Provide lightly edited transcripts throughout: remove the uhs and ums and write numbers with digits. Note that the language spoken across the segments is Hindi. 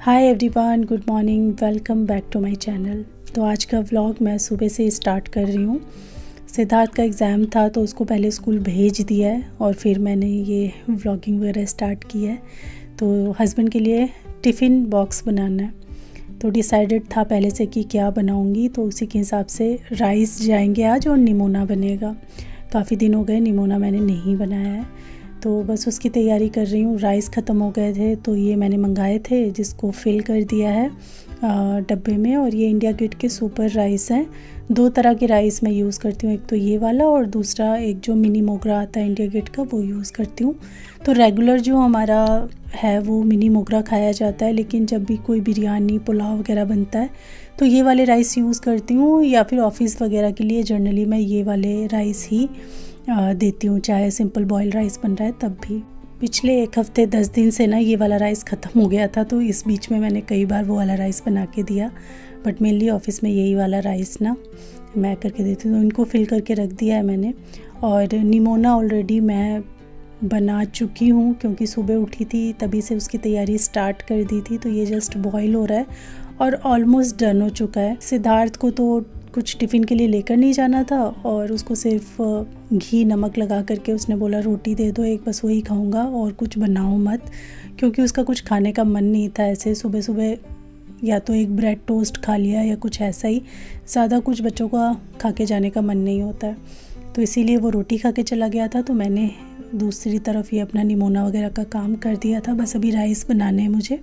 Hi everyone, good morning, welcome back to my channel. तो आज का व्लॉग मैं सुबह से स्टार्ट कर रही हूँ। सिद्धार्थ का एग्ज़ाम था तो उसको पहले स्कूल भेज दिया है और फिर मैंने ये व्लॉगिंग वगैरह स्टार्ट की है। तो हस्बैंड के लिए टिफ़िन बॉक्स बनाना है, तो डिसाइडेड था पहले से कि क्या बनाऊँगी, तो उसी के हिसाब से राइस जाएंगे आज और निमोना बनेगा। काफ़ी दिन हो गए निमोना मैंने नहीं बनाया है, तो बस उसकी तैयारी कर रही हूँ। राइस ख़त्म हो गए थे तो ये मैंने मंगाए थे, जिसको फिल कर दिया है डब्बे में। और ये इंडिया गेट के सुपर राइस हैं। दो तरह के राइस मैं यूज़ करती हूँ, एक तो ये वाला और दूसरा एक जो मिनी मोगरा आता है इंडिया गेट का, वो यूज़ करती हूँ। तो रेगुलर जो हमारा है वो मिनी मोगरा खाया जाता है, लेकिन जब भी कोई बिरयानी पुलाव वगैरह बनता है तो ये वाले राइस यूज़ करती हूँ, या फिर ऑफ़िस वगैरह के लिए जनरली मैं ये वाले राइस ही देती हूँ, चाहे सिंपल बॉयल राइस बन रहा है तब भी। पिछले एक हफ़्ते 10 दिन से ना ये वाला राइस ख़त्म हो गया था, तो इस बीच में मैंने कई बार वो वाला राइस बना के दिया, बट मेनली ऑफ़िस में यही वाला राइस ना मैं करके देती हूँ। तो इनको फिल करके रख दिया है मैंने। और निमोना ऑलरेडी मैं बना चुकी हूँ, क्योंकि सुबह उठी थी तभी से उसकी तैयारी स्टार्ट कर दी थी। तो ये जस्ट बॉयल हो रहा है और ऑलमोस्ट डन हो चुका है। सिद्धार्थ को तो कुछ टिफ़िन के लिए लेकर नहीं जाना था और उसको सिर्फ घी नमक लगा करके उसने बोला रोटी दे दो एक, बस वही खाऊंगा और कुछ बनाओ मत, क्योंकि उसका कुछ खाने का मन नहीं था। ऐसे सुबह सुबह या तो एक ब्रेड टोस्ट खा लिया या कुछ ऐसा ही, ज़्यादा कुछ बच्चों का खा के जाने का मन नहीं होता है, तो इसीलिए वो रोटी खा के चला गया था। तो मैंने दूसरी तरफ ये अपना निमोना वगैरह का काम कर दिया था। बस अभी राइस बनाने हैं मुझे।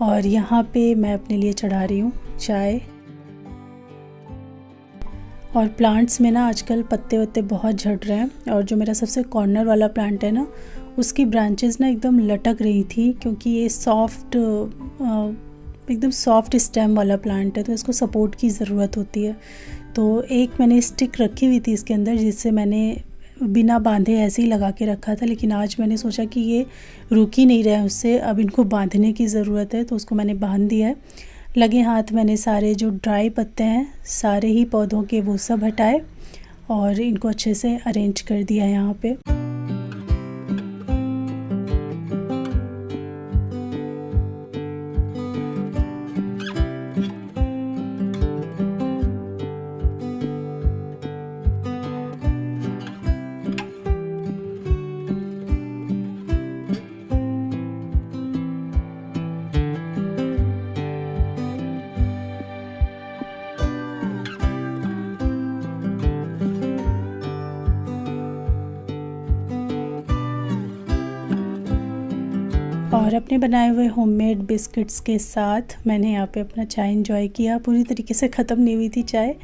और यहाँ पे मैं अपने लिए चढ़ा रही हूँ चाय। और प्लांट्स में ना आजकल पत्ते वत्ते बहुत झड़ रहे हैं, और जो मेरा सबसे कॉर्नर वाला प्लांट है ना, उसकी ब्रांचेस ना एकदम लटक रही थी, क्योंकि ये एकदम सॉफ्ट स्टेम वाला प्लांट है, तो इसको सपोर्ट की ज़रूरत होती है। तो एक मैंने स्टिक रखी हुई थी इसके अंदर, जिससे मैंने बिना बांधे ऐसे ही लगा के रखा था, लेकिन आज मैंने सोचा कि ये रुक ही नहीं रहा है उससे, अब इनको बांधने की ज़रूरत है, तो उसको मैंने बांध दिया है। लगे हाथ मैंने सारे जो ड्राई पत्ते हैं सारे ही पौधों के वो सब हटाए और इनको अच्छे से अरेंज कर दिया यहाँ पे। और अपने बनाए हुए होममेड बिस्किट्स के साथ मैंने यहाँ पे अपना चाय एंजॉय किया। पूरी तरीके से ख़त्म नहीं हुई थी चाय,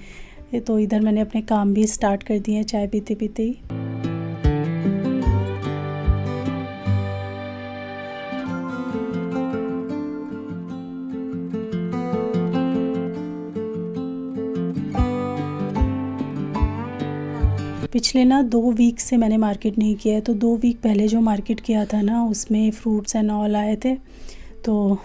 तो इधर मैंने अपने काम भी स्टार्ट कर दिए हैं चाय पीते पीते ही। पिछले ना 2 वीक से मैंने मार्केट नहीं किया है, तो 2 वीक पहले जो मार्केट किया था ना उसमें फ्रूट्स एंड ऑल आए थे, तो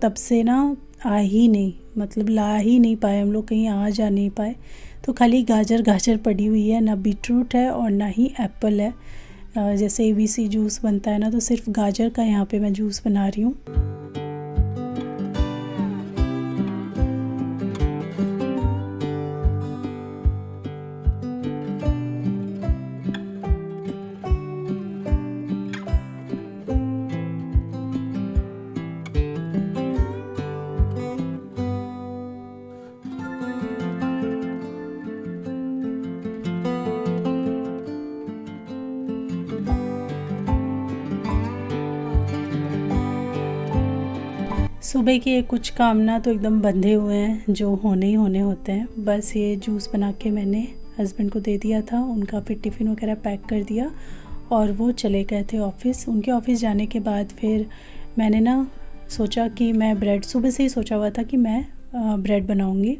तब से ना आ ही नहीं, मतलब ला ही नहीं पाए हम लोग, कहीं आ जा नहीं पाए। तो खाली गाजर पड़ी हुई है, ना बीटरूट है और ना ही एप्पल है। जैसे ABC जूस बनता है ना, तो सिर्फ गाजर का यहाँ पे मैं जूस बना रही हूँ। सुबह के कुछ काम ना तो एकदम बंधे हुए हैं, जो होने ही होने होते हैं। बस ये जूस बना के मैंने हस्बैंड को दे दिया था, उनका फिर टिफ़िन वगैरह पैक कर दिया और वो चले गए थे ऑफ़िस। उनके ऑफ़िस जाने के बाद फिर मैंने ना सोचा कि मैं ब्रेड, सुबह से ही सोचा हुआ था कि मैं ब्रेड बनाऊँगी,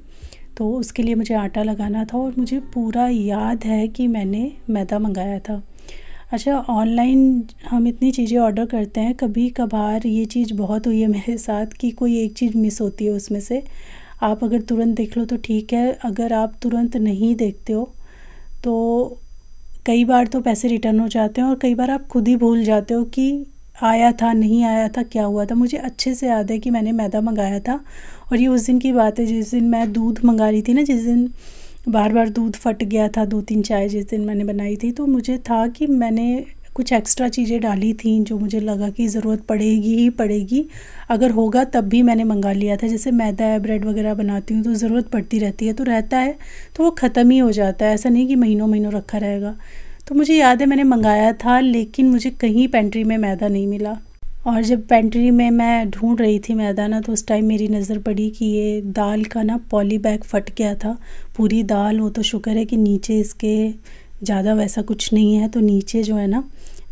तो उसके लिए मुझे आटा लगाना था। और मुझे पूरा याद है कि मैंने मैदा मंगाया था। अच्छा, ऑनलाइन हम इतनी चीज़ें ऑर्डर करते हैं, कभी कभार ये चीज़ बहुत हुई है मेरे साथ कि कोई एक चीज़ मिस होती है उसमें से। आप अगर तुरंत देख लो तो ठीक है, अगर आप तुरंत नहीं देखते हो तो कई बार तो पैसे रिटर्न हो जाते हैं, और कई बार आप खुद ही भूल जाते हो कि आया था नहीं आया था, क्या हुआ था। मुझे अच्छे से याद है कि मैंने मैदा मंगाया था, और ये उस दिन की बात है जिस दिन मैं दूध मंगा रही थी ना, जिस दिन बार बार दूध फट गया था 2-3 चाय जिस दिन मैंने बनाई थी। तो मुझे था कि मैंने कुछ एक्स्ट्रा चीज़ें डाली थी जो मुझे लगा कि ज़रूरत पड़ेगी ही पड़ेगी, अगर होगा तब भी मैंने मंगा लिया था। जैसे मैदा है, ब्रेड वगैरह बनाती हूँ तो ज़रूरत पड़ती रहती है, तो रहता है तो वो ख़त्म ही हो जाता है, ऐसा नहीं कि महीनों महीनों रखा रहेगा। तो मुझे याद है मैंने मंगाया था, लेकिन मुझे कहीं पेंट्री में मैदा नहीं मिला। और जब पेंट्री में मैं ढूंढ रही थी मैदा ना, तो उस टाइम मेरी नज़र पड़ी कि ये दाल का ना पॉली बैग फट गया था। पूरी दाल, वो तो शुक्र है कि नीचे इसके ज़्यादा वैसा कुछ नहीं है, तो नीचे जो है ना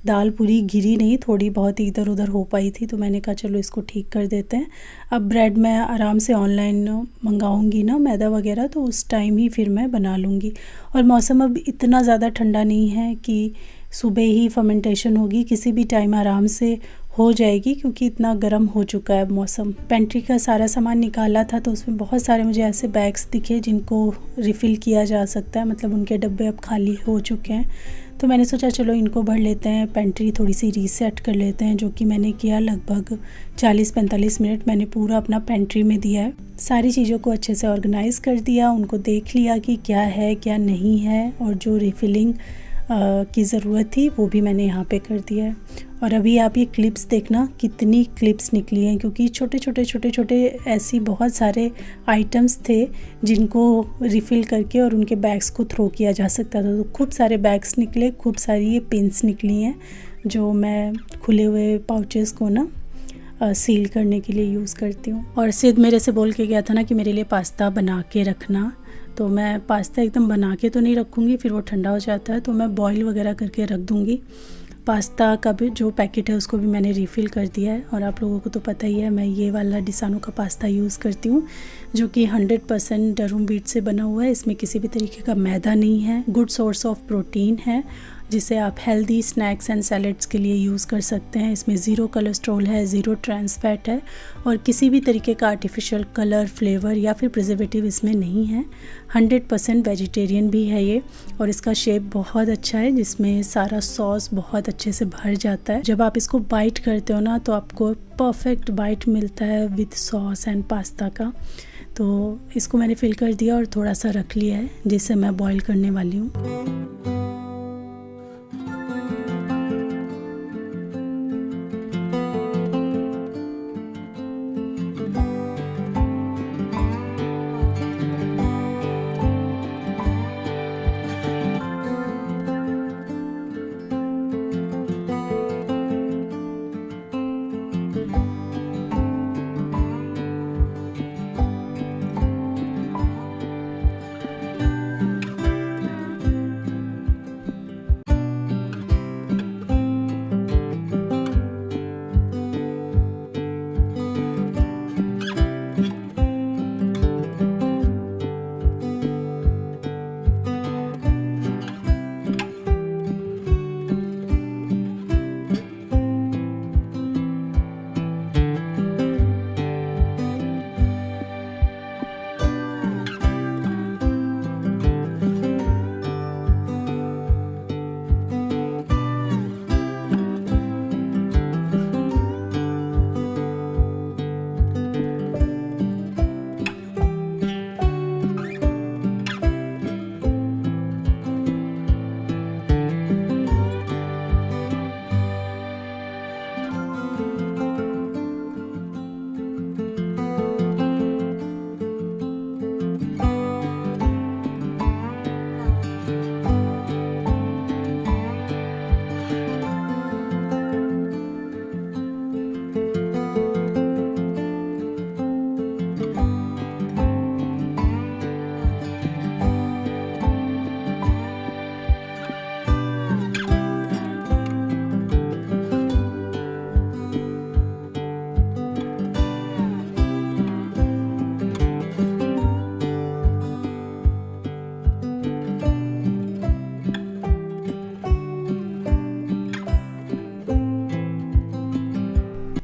दाल पूरी गिरी नहीं, थोड़ी बहुत इधर उधर हो पाई थी। तो मैंने कहा चलो इसको ठीक कर देते हैं। अब ब्रेड मैं आराम से ऑनलाइन मंगाऊंगी ना मैदा वगैरह, तो उस टाइम ही फिर मैं बना लूँगी। और मौसम अब इतना ज़्यादा ठंडा नहीं है कि सुबह ही फर्मेंटेशन होगी, किसी भी टाइम आराम से हो जाएगी, क्योंकि इतना गर्म हो चुका है अब मौसम। पेंट्री का सारा सामान निकाला था तो उसमें बहुत सारे मुझे ऐसे बैग्स दिखे जिनको रिफ़िल किया जा सकता है, मतलब उनके डब्बे अब खाली हो चुके हैं। तो मैंने सोचा चलो इनको भर लेते हैं, पेंट्री थोड़ी सी रीसेट कर लेते हैं, जो कि मैंने किया। लगभग 40-45 मिनट मैंने पूरा अपना पेंट्री में दिया है। सारी चीज़ों को अच्छे से ऑर्गेनाइज़ कर दिया, उनको देख लिया कि क्या है क्या नहीं है, और जो रिफ़िलिंग की ज़रूरत थी वो भी मैंने यहाँ पे कर दिया है। और अभी आप ये क्लिप्स देखना कितनी क्लिप्स निकली हैं, क्योंकि छोटे छोटे ऐसी बहुत सारे आइटम्स थे जिनको रिफ़िल करके और उनके बैग्स को थ्रो किया जा सकता था। तो खूब सारे बैग्स निकले, खूब सारी ये पिन्स निकली हैं जो मैं खुले हुए पाउचेस को ना सील करने के लिए यूज़ करती हूँ। और सिद्ध मेरे से बोल के गया था ना कि मेरे लिए पास्ता बना के रखना, तो मैं पास्ता एकदम बना के तो नहीं रखूँगी, फिर वो ठंडा हो जाता है, तो मैं बॉईल वगैरह करके रख दूँगी। पास्ता का भी जो पैकेट है उसको भी मैंने रीफ़िल कर दिया है। और आप लोगों को तो पता ही है मैं ये वाला डिसानो का पास्ता यूज़ करती हूँ, जो कि 100% डरूम व्हीट से बना हुआ है। इसमें किसी भी तरीके का मैदा नहीं है, गुड सोर्स ऑफ प्रोटीन है, जिसे आप हेल्दी स्नैक्स एंड सैलेड्स के लिए यूज़ कर सकते हैं। इसमें ज़ीरो कोलेस्ट्रॉल है, ज़ीरो ट्रांस फैट है, और किसी भी तरीके का आर्टिफिशियल कलर, फ्लेवर या फिर प्रिजर्वेटिव इसमें नहीं है। 100% वेजिटेरियन भी है ये, और इसका शेप बहुत अच्छा है, जिसमें सारा सॉस बहुत अच्छे से भर जाता है। जब आप इसको बाइट करते हो ना, तो आपको परफेक्ट बाइट मिलता है विद सॉस एंड पास्ता का। तो इसको मैंने फिल कर दिया और थोड़ा सा रख लिया है, जिसे मैं बॉईल करने वाली हूँ।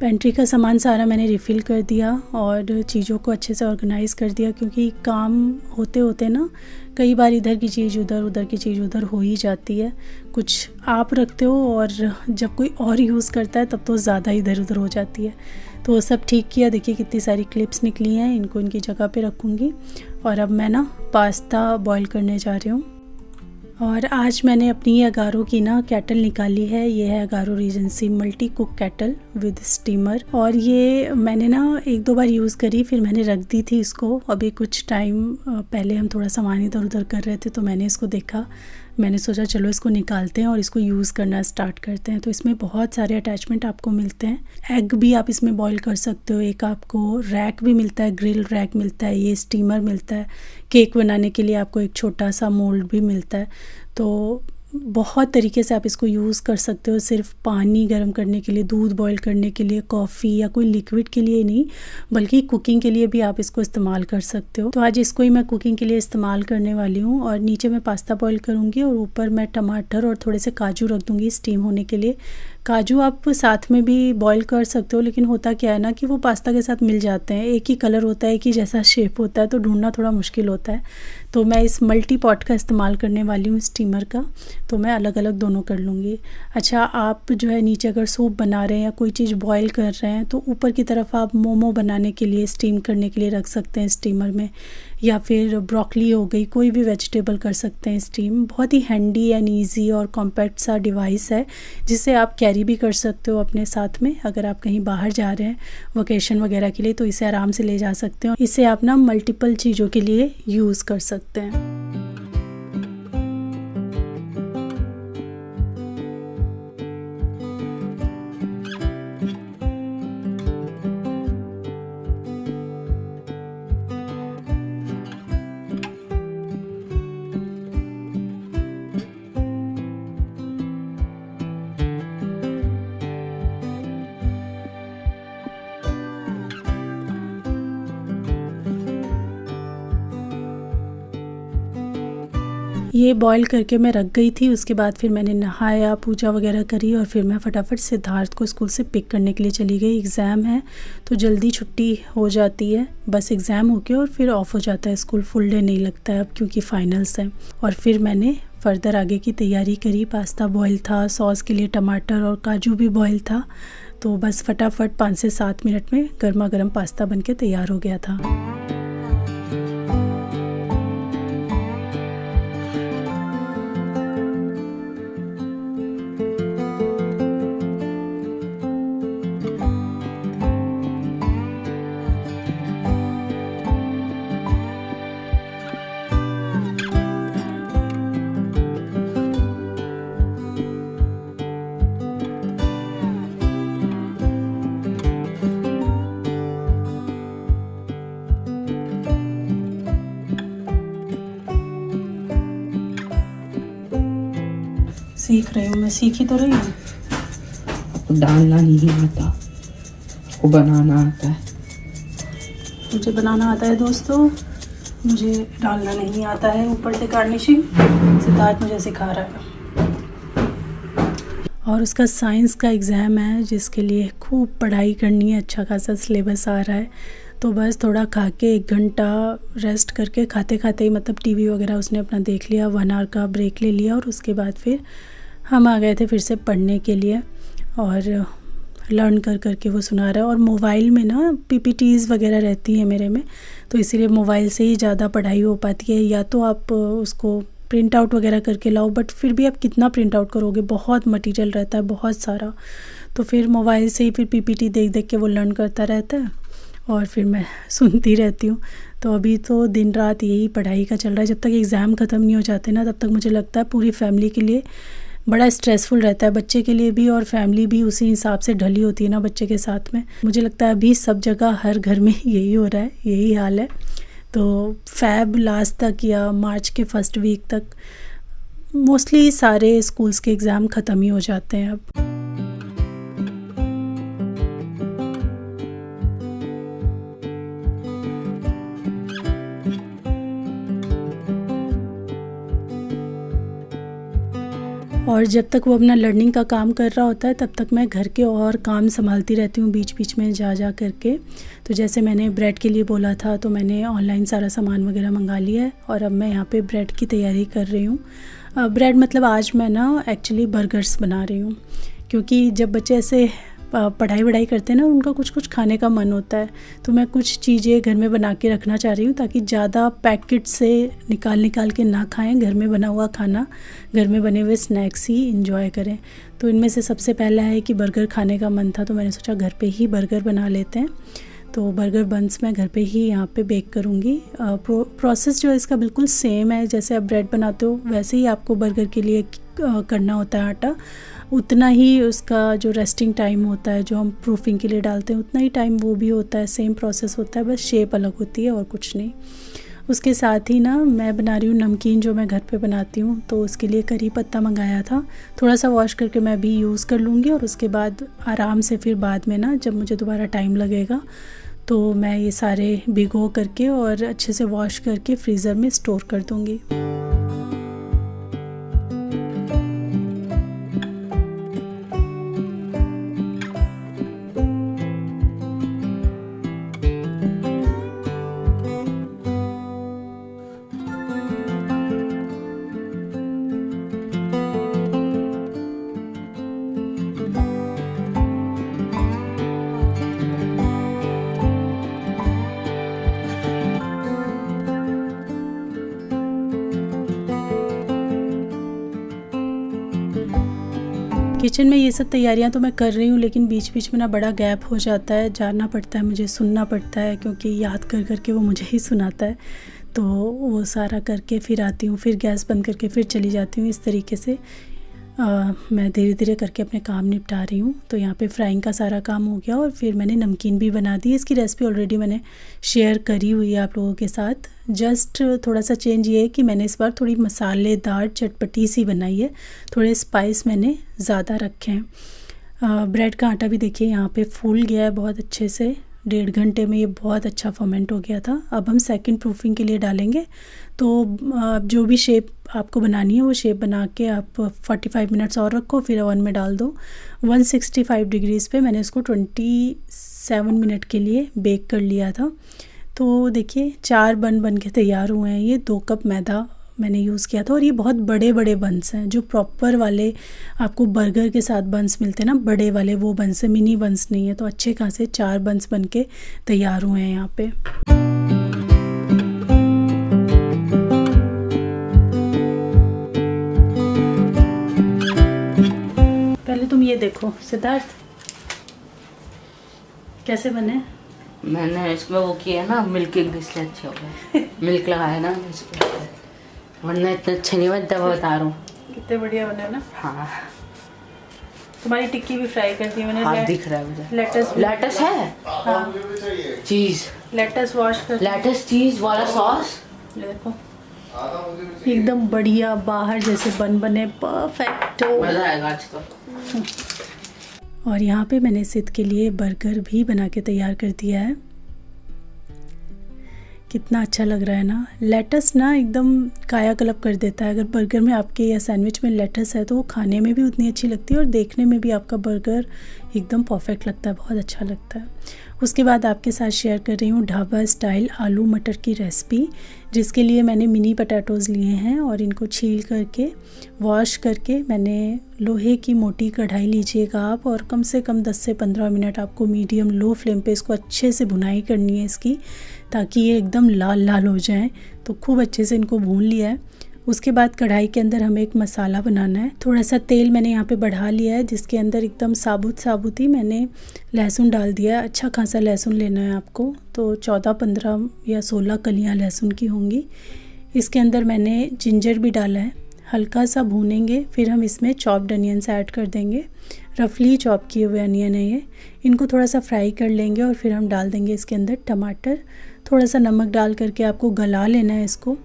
पेंट्री का सामान सारा मैंने रिफ़िल कर दिया और चीज़ों को अच्छे से ऑर्गेनाइज़ कर दिया, क्योंकि काम होते होते ना कई बार इधर की चीज़ उधर, उधर की चीज़ उधर हो ही जाती है। कुछ आप रखते हो और जब कोई और यूज़ करता है तब तो ज़्यादा इधर उधर हो जाती है। तो वो सब ठीक किया। देखिए कितनी सारी क्लिप्स निकली हैं, इनको इनकी जगह पे रखूँगी। और अब मैं ना पास्ता बॉईल करने जा रही हूँ। और आज मैंने अपनी अगारो की ना केटल निकाली है। ये है Agaro Regency multi cook kettle with steamer. और ये मैंने ना 1-2 बार यूज़ करी, फिर मैंने रख दी थी इसको। अभी कुछ टाइम पहले हम थोड़ा सामान इधर उधर कर रहे थे तो मैंने इसको देखा, मैंने सोचा चलो इसको निकालते हैं और इसको यूज़ करना स्टार्ट करते हैं। तो इसमें बहुत सारे अटैचमेंट आपको मिलते हैं। एग भी आप इसमें बॉईल कर सकते हो, एक आपको रैक भी मिलता है, ग्रिल रैक मिलता है, ये स्टीमर मिलता है, केक बनाने के लिए आपको एक छोटा सा मोल्ड भी मिलता है। तो बहुत तरीके से आप इसको यूज़ कर सकते हो। सिर्फ पानी गर्म करने के लिए, दूध बॉईल करने के लिए, कॉफ़ी या कोई लिक्विड के लिए नहीं, बल्कि कुकिंग के लिए भी आप इसको इस्तेमाल कर सकते हो। तो आज इसको ही मैं कुकिंग के लिए इस्तेमाल करने वाली हूँ। और नीचे मैं पास्ता बॉईल करूँगी और ऊपर मैं टमाटर और थोड़े से काजू रख दूँगी स्टीम होने के लिए। काजू आप साथ में भी बॉईल कर सकते हो, लेकिन होता क्या है ना कि वो पास्ता के साथ मिल जाते हैं, एक ही कलर होता है, एक ही जैसा शेप होता है, तो ढूंढना थोड़ा मुश्किल होता है। तो मैं इस मल्टी पॉट का इस्तेमाल करने वाली हूँ स्टीमर का, तो मैं अलग अलग दोनों कर लूँगी। अच्छा, आप जो है नीचे अगर सूप बना रहे हैं या कोई चीज़ बॉईल कर रहे हैं तो ऊपर की तरफ आप मोमो बनाने के लिए, स्टीम करने के लिए रख सकते हैं स्टीमर में, या फिर ब्रोकली हो गई, कोई भी वेजिटेबल कर सकते हैं स्टीम। बहुत ही हैंडी एंड ईजी और कॉम्पैक्ट सा डिवाइस है, जिसे आप कैरी भी कर सकते हो अपने साथ में। अगर आप कहीं बाहर जा रहे हैं वोकेशन वगैरह के लिए तो इसे आराम से ले जा सकते हो। इसे आप ना मल्टीपल चीज़ों के लिए यूज़ कर सकते हैं। ये बॉईल करके मैं रख गई थी। उसके बाद फिर मैंने नहाया, पूजा वगैरह करी और फिर मैं फटाफट सिद्धार्थ को स्कूल से पिक करने के लिए चली गई। एग्ज़ाम है तो जल्दी छुट्टी हो जाती है, बस एग्ज़ाम होके और फिर ऑफ हो जाता है स्कूल। फुल डे नहीं लगता है अब, क्योंकि फाइनल्स हैं। और फिर मैंने फ़र्दर आगे की तैयारी करी। पास्ता बॉईल था, सॉस के लिए टमाटर और काजू भी बॉईल था, तो बस फटाफट 5 से 7 मिनट में गर्मा गर्म पास्ता बन के तैयार हो गया था। सीख रही हूँ मैं, सीख ही तो रही हूँ। आपको डालना नहीं आता, आपको बनाना आता है। मुझे बनाना आता है दोस्तों, मुझे डालना नहीं आता है। ऊपर से गार्निशिंग सिद्धार्थ मुझे सिखा रहा है। और उसका साइंस का एग्ज़ाम है जिसके लिए खूब पढ़ाई करनी है, अच्छा खासा सिलेबस आ रहा है। तो बस थोड़ा खा के 1 घंटा रेस्ट करके, खाते खाते ही मतलब टीवी वगैरह उसने अपना देख लिया, 1 आवर का ब्रेक ले लिया और उसके बाद फिर हम आ गए थे फिर से पढ़ने के लिए। और लर्न कर करके वो सुना रहा है। और मोबाइल में ना पीपीटीज़ वगैरह रहती हैं मेरे में, तो इसीलिए मोबाइल से ही ज़्यादा पढ़ाई हो पाती है। या तो आप उसको प्रिंट आउट वगैरह करके लाओ, बट फिर भी आप कितना प्रिंट आउट करोगे, बहुत मटेरियल रहता है, बहुत सारा। तो फिर मोबाइल से ही फिर पीपीटी देख देख के वो लर्न करता रहता है और फिर मैं सुनती रहती हूँ। तो अभी तो दिन रात यही पढ़ाई का चल रहा है। जब तक एग्ज़ाम ख़त्म नहीं हो जाते ना, तब तक मुझे लगता है पूरी फैमिली के लिए बड़ा स्ट्रेसफुल रहता है, बच्चे के लिए भी, और फैमिली भी उसी हिसाब से ढली होती है ना बच्चे के साथ में। मुझे लगता है अभी सब जगह हर घर में यही हो रहा है, यही हाल है। तो फ़ैब लास्ट तक या मार्च के फर्स्ट वीक तक मोस्टली सारे स्कूल्स के एग्ज़ाम ख़त्म ही हो जाते हैं अब। और जब तक वो अपना लर्निंग का काम कर रहा होता है तब तक मैं घर के और काम संभालती रहती हूँ बीच बीच में जा करके। तो जैसे मैंने ब्रेड के लिए बोला था तो मैंने ऑनलाइन सारा सामान वगैरह मंगा लिया है और अब मैं यहाँ पे ब्रेड की तैयारी कर रही हूँ। ब्रेड मतलब आज मैं ना एक्चुअली बर्गर्स बना रही हूँ, क्योंकि जब बच्चे ऐसे पढ़ाई वढ़ाई करते हैं ना, उनका कुछ कुछ खाने का मन होता है, तो मैं कुछ चीज़ें घर में बना के रखना चाह रही हूँ ताकि ज़्यादा पैकेट से निकाल के ना खाएं, घर में बना हुआ खाना, घर में बने हुए स्नैक्स ही इंजॉय करें। तो इनमें से सबसे पहला है कि बर्गर खाने का मन था, तो मैंने सोचा घर पे ही बर्गर बना लेते हैं। तो बर्गर बन्स मैं घर पे ही यहाँ पे बेक करूँगी। प्रोसेस जो है इसका बिल्कुल सेम है, जैसे आप ब्रेड बनाते हो वैसे ही आपको बर्गर के लिए करना होता है आटा। उतना ही उसका जो रेस्टिंग टाइम होता है, जो हम प्रूफिंग के लिए डालते हैं, उतना ही टाइम वो भी होता है, सेम प्रोसेस होता है, बस शेप अलग होती है और कुछ नहीं। उसके साथ ही ना मैं बना रही हूँ नमकीन, जो मैं घर पे बनाती हूँ। तो उसके लिए करी पत्ता मंगाया था, थोड़ा सा वॉश करके मैं भी यूज़ कर लूँगी और उसके बाद आराम से फिर बाद में ना, जब मुझे दोबारा टाइम लगेगा तो मैं ये सारे भिगो करके और अच्छे से वॉश करके फ्रीज़र में स्टोर कर दूँगी। किचन में ये सब तैयारियां तो मैं कर रही हूँ, लेकिन बीच बीच में ना बड़ा गैप हो जाता है, जाना पड़ता है, मुझे सुनना पड़ता है, क्योंकि याद कर करके वो मुझे ही सुनाता है। तो वो सारा करके फिर आती हूँ, फिर गैस बंद करके फिर चली जाती हूँ। इस तरीके से मैं धीरे धीरे करके अपने काम निपटा रही हूँ। तो यहाँ पे फ्राइंग का सारा काम हो गया और फिर मैंने नमकीन भी बना दी। इसकी रेसिपी ऑलरेडी मैंने शेयर करी हुई है आप लोगों के साथ। जस्ट थोड़ा सा चेंज ये है कि मैंने इस बार थोड़ी मसालेदार चटपटी सी बनाई है, थोड़े स्पाइस मैंने ज़्यादा रखे हैं। ब्रेड का आटा भी देखिए यहाँ पे फूल गया है बहुत अच्छे से, 1.5 घंटे में ये बहुत अच्छा फर्मेंट हो गया था। अब हम सेकंड प्रूफिंग के लिए डालेंगे। तो जो भी शेप आपको बनानी है वो शेप बना के आप 45 मिनट्स और रखो, फिर ओवन में डाल दो। 165 डिग्रीज़ पे मैंने इसको 27 मिनट के लिए बेक कर लिया था। तो देखिए 4 बन के तैयार हुए हैं। ये 2 कप मैदा मैंने यूज़ किया था और ये बहुत बड़े बड़े बंस हैं, जो प्रॉपर वाले आपको बर्गर के साथ बंस मिलते हैं ना, बड़े वाले, वो बंस है, मिनी बंस नहीं है। तो अच्छे खासे 4 बंस बन के तैयार हुए हैं यहाँ पे। पहले तुम ये देखो सिद्धार्थ, कैसे बने। मैंने इसमें वो किया ना, मिल्क इसलिए अच्छे हो गए। मिल्क लगाया ना इसमें, वरना इतना अच्छा नहीं बनता, मैं बता रहा हूँ। कितने बढ़िया बने ना। हाँ, तुम्हारी टिक्की भी फ्राई कर दी मैंने। हाथ दिख रहा है मुझे। लेटस है, हाँ, चीज, लेटस वॉश कर, लेटस चीज वाला सॉस। ये देखो एकदम बढ़िया, बाहर जैसे बने, परफेक्ट। मजा आएगा आज तो। और यहाँ पे मैंने सिद्ध के लिए बर्गर भी बना के तैयार कर दिया है। कितना अच्छा लग रहा है ना। लेटस ना एकदम कायाकल्प कर देता है। अगर बर्गर में आपके या सैंडविच में लेटस है तो वो खाने में भी उतनी अच्छी लगती है और देखने में भी आपका बर्गर एकदम परफेक्ट लगता है, बहुत अच्छा लगता है। उसके बाद आपके साथ शेयर कर रही हूँ ढाबा स्टाइल आलू मटर की रेसिपी, जिसके लिए मैंने मिनी पटैटोज़ लिए हैं और इनको छील करके वॉश करके मैंने लोहे की मोटी कढ़ाई लीजिएगा आप, और कम से कम 10 से 15 मिनट आपको मीडियम लो फ्लेम पे इसको अच्छे से भुनाई करनी है इसकी, ताकि ये एकदम लाल लाल हो जाएं। तो खूब अच्छे से इनको भून लिया है। उसके बाद कढ़ाई के अंदर हमें एक मसाला बनाना है। थोड़ा सा तेल मैंने यहाँ पे बढ़ा लिया है, जिसके अंदर एकदम साबुत ही मैंने लहसुन डाल दिया है। अच्छा खासा लहसुन लेना है आपको, तो 14, 15 या 16 कलियाँ लहसुन की होंगी। इसके अंदर मैंने जिंजर भी डाला है, हल्का सा भूनेंगे। फिर हम इसमें चॉप्ड अनियंस ऐड कर देंगे, रफली चॉप किए हुए अनियन है ये। इनको थोड़ा सा फ्राई कर लेंगे और फिर हम डाल देंगे इसके अंदर टमाटर। थोड़ा सा नमक डाल करके आपको गला लेना है इसको,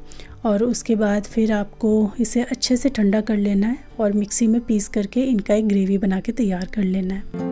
और उसके बाद फिर आपको इसे अच्छे से ठंडा कर लेना है और मिक्सी में पीस करके इनका एक ग्रेवी बना के तैयार कर लेना है।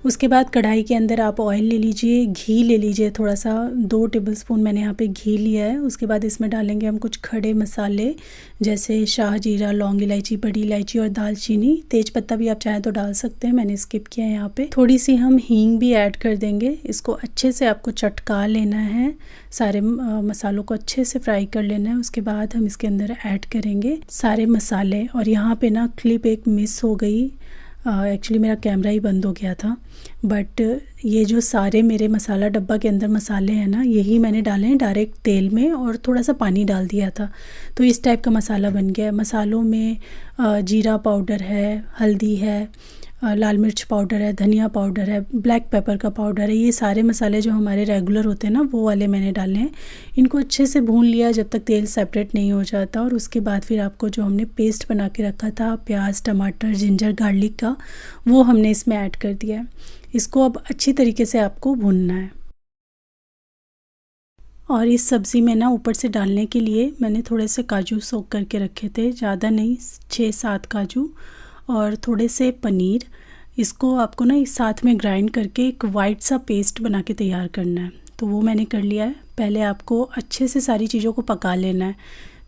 उसके बाद कढ़ाई के अंदर आप ऑयल ले लीजिए, घी ले लीजिए थोड़ा सा, 2 टेबलस्पून मैंने यहाँ पे घी लिया है। उसके बाद इसमें डालेंगे हम कुछ खड़े मसाले जैसे शाह जीरा, लौंग इलायची, बड़ी इलायची और दालचीनी। तेज पत्ता भी आप चाहें तो डाल सकते हैं, मैंने स्किप किया है यहाँ पे। थोड़ी सी हम हींग भी ऐड कर देंगे। इसको अच्छे से आपको चटका लेना है, सारे मसालों को अच्छे से फ्राई कर लेना है। उसके बाद हम इसके अंदर ऐड करेंगे सारे मसाले। और यहाँ पे ना क्लिप एक मिस हो गई, एक्चुअली मेरा कैमरा ही बंद हो गया था, बट ये जो सारे मेरे मसाला डब्बा के अंदर मसाले हैं ना, यही मैंने डाले हैं डायरेक्ट तेल में और थोड़ा सा पानी डाल दिया था, तो इस टाइप का मसाला बन गया है। मसालों में जीरा पाउडर है, हल्दी है, लाल मिर्च पाउडर है, धनिया पाउडर है, ब्लैक पेपर का पाउडर है। ये सारे मसाले जो हमारे रेगुलर होते हैं ना, वो वाले मैंने डाले हैं। इनको अच्छे से भून लिया जब तक तेल सेपरेट नहीं हो जाता। और उसके बाद फिर आपको जो हमने पेस्ट बना के रखा था प्याज, टमाटर, जिंजर गार्लिक का, वो हमने इसमें ऐड कर दिया है। इसको अब अच्छी तरीके से आपको भूनना है। और इस सब्ज़ी में ना ऊपर से डालने के लिए मैंने थोड़े से काजू सोक करके रखे थे, ज़्यादा नहीं, 6-7 काजू और थोड़े से पनीर। इसको आपको ना इस साथ में ग्राइंड करके एक वाइट सा पेस्ट बना के तैयार करना है, तो वो मैंने कर लिया है। पहले आपको अच्छे से सारी चीज़ों को पका लेना है।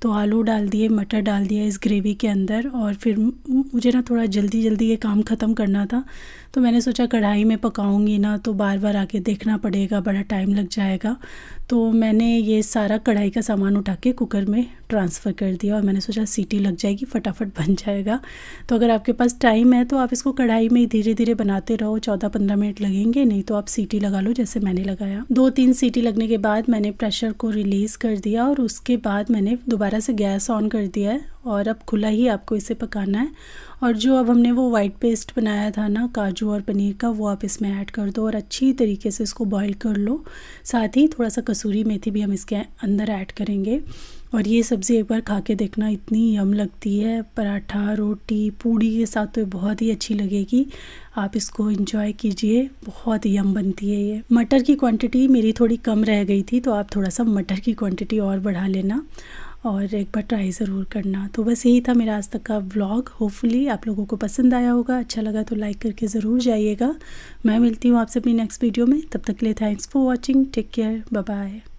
तो आलू डाल दिए, मटर डाल दिया इस ग्रेवी के अंदर। और फिर मुझे ना थोड़ा जल्दी जल्दी ये काम ख़त्म करना था, तो मैंने सोचा कढ़ाई में पकाऊंगी ना तो बार बार आके देखना पड़ेगा, बड़ा टाइम लग जाएगा। तो मैंने ये सारा कढ़ाई का सामान उठा के कुकर में ट्रांसफ़र कर दिया और मैंने सोचा सीटी लग जाएगी, फटाफट बन जाएगा। तो अगर आपके पास टाइम है तो आप इसको कढ़ाई में धीरे धीरे बनाते रहो, 14-15 मिनट लगेंगे, नहीं तो आप सीटी लगा लो जैसे मैंने लगाया। 2-3 सीटी लगने के बाद मैंने प्रेशर को रिलीज़ कर दिया और उसके बाद मैंने दोबारा से गैस ऑन कर दिया है और अब खुला ही आपको इसे पकाना है। और जो अब हमने वो वाइट पेस्ट बनाया था ना काजू और पनीर का, वो आप इसमें ऐड कर दो और अच्छी तरीके से इसको बॉईल कर लो। साथ ही थोड़ा सा कसूरी मेथी भी हम इसके अंदर ऐड करेंगे। और ये सब्ज़ी एक बार खा के देखना, इतनी यम लगती है, पराठा, रोटी, पूड़ी के साथ तो बहुत ही अच्छी लगेगी। आप इसको एंजॉय कीजिए, बहुत यम बनती है ये। मटर की क्वांटिटी मेरी थोड़ी कम रह गई थी, तो आप थोड़ा सा मटर की क्वांटिटी और बढ़ा लेना और एक बार ट्राई ज़रूर करना। तो बस यही था मेरा आज तक का व्लॉग। होपफुली आप लोगों को पसंद आया होगा, अच्छा लगा तो लाइक करके ज़रूर जाइएगा। मैं मिलती हूँ आपसे अपनी नेक्स्ट वीडियो में, तब तक के लिए thanks for watching, take care, bye bye.